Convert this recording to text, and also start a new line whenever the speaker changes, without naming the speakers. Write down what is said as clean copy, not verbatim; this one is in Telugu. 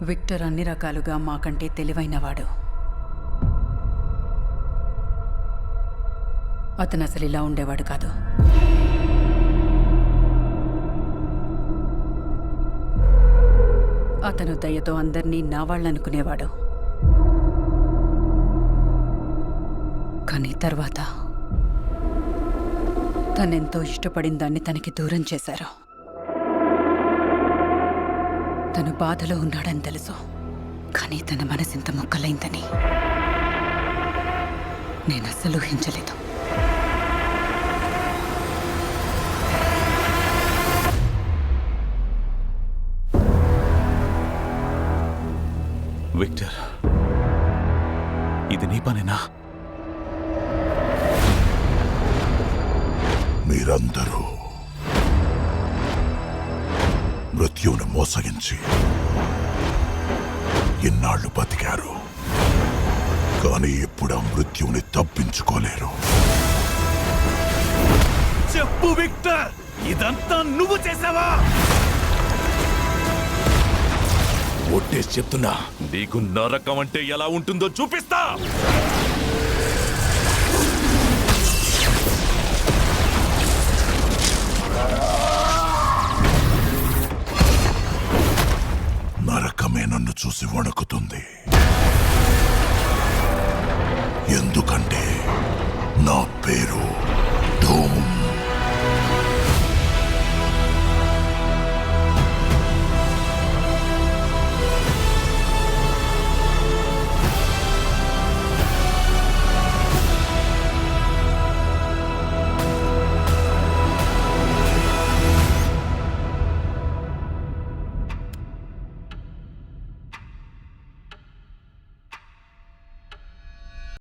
విక్టర్ అన్ని రకాలుగా మాకంటే తెలివైనవాడు. అతను అసలు ఇలా ఉండేవాడు కాదు. అతను దయతో అందర్నీ నా వాళ్ళనుకునేవాడు. కానీ తర్వాత తనెంతో ఇష్టపడిన దాన్ని తనకి దూరం చేశారు. తను బాధలో ఉన్నాడని తెలుసు, కానీ తన మనసింత మొక్కలైందని నేను అస్సలు ఊహించలేదు.
విక్టర్, ఇది నీ పనేనా?
మీరందరూ మృత్యువును మోసగించి ఇన్నాళ్లు బతికారు, కానీ ఇప్పుడు ఆ మృత్యువుని తప్పించుకోలేరు.
చెప్పు విక్టర్, ఇదంతా నువ్వు చేసావా? ఒట్టేసి చెప్తున్నా, నీకు నరకం అంటే ఎలా ఉంటుందో చూపిస్తా.
నరకమే నన్ను చూసి వణుకుతుంది, ఎందుకంటే నా పేరు డూమ్.